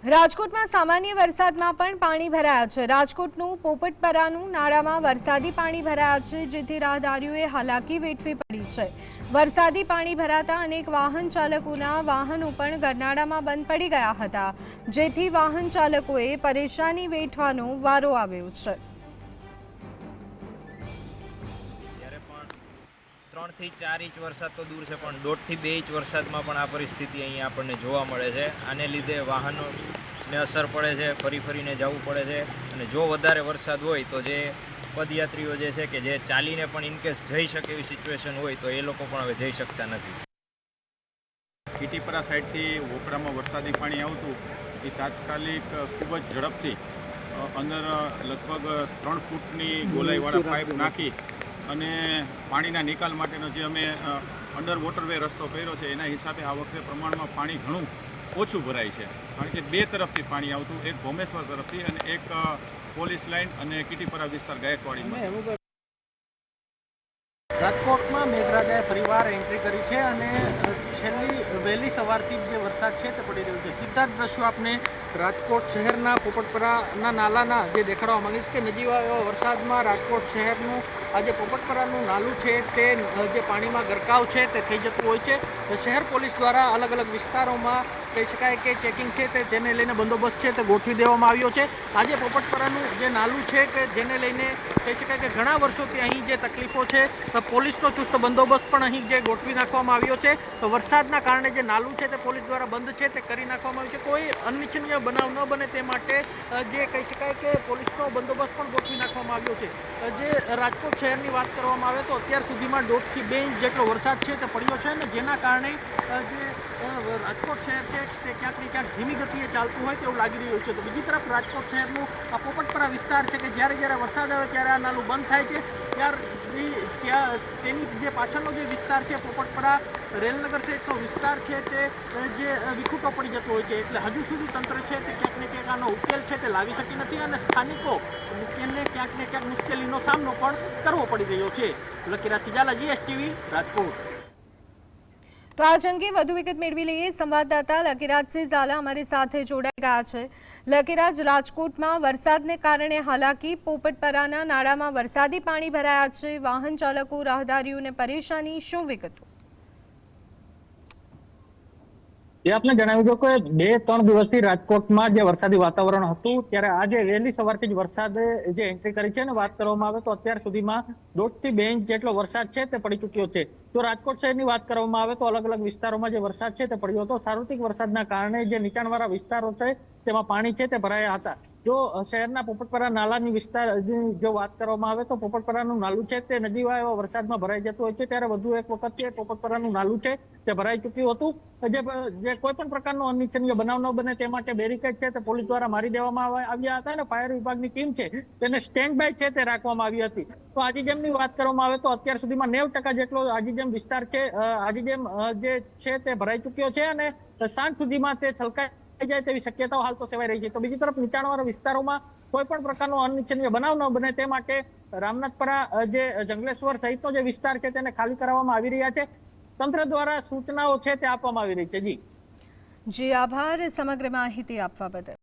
રાજકોટમાં સામાન્ય વરસાદમાં પણ પાણી ભરાયા છે। રાજકોટનું પોપટપરાનું નાળામાં વરસાદી પાણી ભરાયા છે, જેથી રાહદારીઓએ હાલાકી વેઠવી પડી છે। વરસાદી પાણી ભરાતા અનેક વાહન ચાલકોના વાહનો પણ ગરનાળામાં બંધ પડી ગયા હતા, જેથી વાહન ચાલકોએ પરેશાની વેઠવાનો વારો આવ્યો છે। 3 થી 4 ઇંચ વરસાદ તો દૂર છે, પણ 1.5 થી 2 ઇંચ વરસાદમાં પણ આ પરિસ્થિતિ અહીંયા આપણને જોવા મળે છે। આને લીધે વાહનોને અસર પડે છે, ફરીને જવું પડે છે। અને જો વધારે વરસાદ હોય તો જે પદયાત્રીઓ જે છે કે જે ચાલીને પણ ઇનકેસ જઈ શકે એવી સિચ્યુએશન હોય તો એ લોકો પણ હવે જઈ શકતા નથી। કીટીપરા સાઈડથી વોકડામાં વરસાદી પાણી આવતું એ તાત્કાલિક ખૂબ જ ઝડપથી અંદર લગભગ 3 ફૂટની ગોલાઈવાળા પાઇપ નાખી અને પાણીના નિકાલ માટેનો જે અમે અંડર વોટરવે રસ્તો કર્યો છે, એના હિસાબે આ વખતે પ્રમાણમાં પાણી ઘણું ઓછું ભરાય છે। કારણ કે 2 તરફથી પાણી આવતું, એક ભોમેશ્વર તરફથી અને એક પોલીસ લાઇન અને કીટીપરા વિસ્તાર ગાયકવાડીમાં। રાજકોટમાં મેઘરાજાએ ફરીવાર એન્ટ્રી કરી છે અને છેલ્લી વહેલી સવારથી જે વરસાદ છે તે પડી રહ્યો છે। સીધા જ દ્રશ્યો આપને રાજકોટ શહેરના પોપટપરાના નાલાના જે દેખાડવા માંગીશ કે નજીવા એવા વરસાદમાં રાજકોટ શહેરનું આ જે પોપટપરાનું નાલું છે તે જે પાણીમાં ગરકાવ છે તે થઈ જતું હોય છે। શહેર પોલીસ દ્વારા અલગ અલગ વિસ્તારોમાં કહી શકાય કે ચેકિંગ છે તે જેને લઈને બંદોબસ્ત છે તે ગોઠવી દેવામાં આવ્યો છે। આજે પોપટપરાનું જે નાલું છે કે જેને લઈને કહી શકાય કે ઘણા વર્ષોથી અહીં જે તકલીફો છે, પોલીસનો ચુસ્ત બંદોબસ્ત પણ અહીં જે ગોઠવી નાખવામાં આવ્યો છે। તો વરસાદના કારણે જે નાલું છે તે પોલીસ દ્વારા બંધ છે તે કરી નાખવામાં આવ્યું છે। કોઈ અનિચ્છનીય બનાવ ન બને તે માટે જે કહી શકાય કે પોલીસનો બંદોબસ્ત પણ ગોઠવી નાખવામાં આવ્યો છે। જે રાજકોટ શહેરની વાત કરવામાં આવે તો અત્યાર સુધીમાં 1.5 થી 2 ઇંચ જેટલો વરસાદ છે તે પડ્યો છે અને જેના કારણે જે રાજકોટ શહેર છે તે ક્યાંક ને ક્યાંક ધીમી ગતિએ ચાલતું હોય તેવું લાગી રહ્યું છે। તો બીજી તરફ રાજકોટ શહેરનું આ પોપટપરા વિસ્તાર છે કે જ્યારે વરસાદ આવે ત્યારે આ નાલું બંધ થાય છે, ત્યાં તેની જે પાછળનો જે વિસ્તાર છે પોપટપરા રેલનગર સહિતનો વિસ્તાર છે તે જે વિખૂટો પડી જતો હોય છે। એટલે હજુ સુધી તંત્ર છે તે ક્યાંક ને ક્યાંક આનો ઉકેલ છે તે લાવી શકી નથી અને સ્થાનિકો તેને ક્યાંક ને ક્યાંક મુશ્કેલીનો સામનો પણ કરવો પડી રહ્યો છે। લકીરાજ ઝાલા, GSTV, રાજકોટ। તો આ અંગે વધુ વિગત મેળવી લઈએ। સંવાદદાતા લકીરાજસિંહ ઝાલા અમારી સાથે જોડાઈ ગયા છે। લકીરાજ, રાજકોટમાં વરસાદને કારણે હાલાકી, પોપટપરાના નાળામાં વરસાદી પાણી ભરાયા છે, વાહન ચાલકો રાહદારીઓને પરેશાની, શું વિગતો? આપને જણાવી દો કે 2-3 દિવસથી રાજકોટમાં જે વરસાદી વાતાવરણ હતું ત્યારે આજે વહેલી સવારથી જ વરસાદે જે એન્ટ્રી કરી છે અને વાત કરવામાં આવે તો અત્યાર સુધીમાં 1.5 થી 2 ઇંચ જેટલો વરસાદ છે તે પડી ચૂક્યો છે। તો રાજકોટ શહેરની વાત કરવામાં આવે તો અલગ અલગ વિસ્તારોમાં જે વરસાદ છે તે પડ્યો હતો। સાર્વત્રિક વરસાદના કારણે જે નીચાણવાળા વિસ્તારો છે તેમાં પાણી છે તે ભરાયા હતા। જો શહેરના પોપટપરા નાલાની વિસ્તારની જો વાત કરવામાં આવે તો પોપટપરાનું નાલું છે તે નજીવા એવા વરસાદમાં ભરાઈ જતું હોય છે, ત્યારે વધુ એક વખત પોપટપરાનું નાલું છે તે ભરાઈ ચૂક્યું હતું। જે કોઈ પણ પ્રકારનો અનિચ્છનીય બનાવ ન બને તે માટે બેરિકેડ છે તે પોલીસ દ્વારા મારી દેવામાં આવ્યા હતા અને ફાયર વિભાગની ટીમ છે તેને સ્ટેન્ડ બાય છે તે રાખવામાં આવી હતી। તો આજીજેમની વાત કરવામાં આવે તો અત્યાર સુધીમાં 90% જેટલો આજીજેમ વિસ્તાર છે, આજીજેમ જે છે તે ભરાઈ ચૂક્યો છે અને સાંજ સુધીમાં તે છલકાઈ જાય તેવી શક્યતાઓ હાલ તો સેવાઈ રહી છે। તો બીજી તરફ નીચાણવાળા વિસ્તારોમાં કોઈ પણ પ્રકારનો અનિચ્છનીય બનાવ ન બને તે માટે રામનાથપરા જે જંગલેશ્વર સહિતનો જે વિસ્તાર છે તેને ખાલી કરાવવામાં આવી રહ્યા છે। તંત્ર દ્વારા સૂચનાઓ છે તે આપવામાં આવી રહી છે। જી, આભાર સમગ્ર માહિતી આપવા બદલ।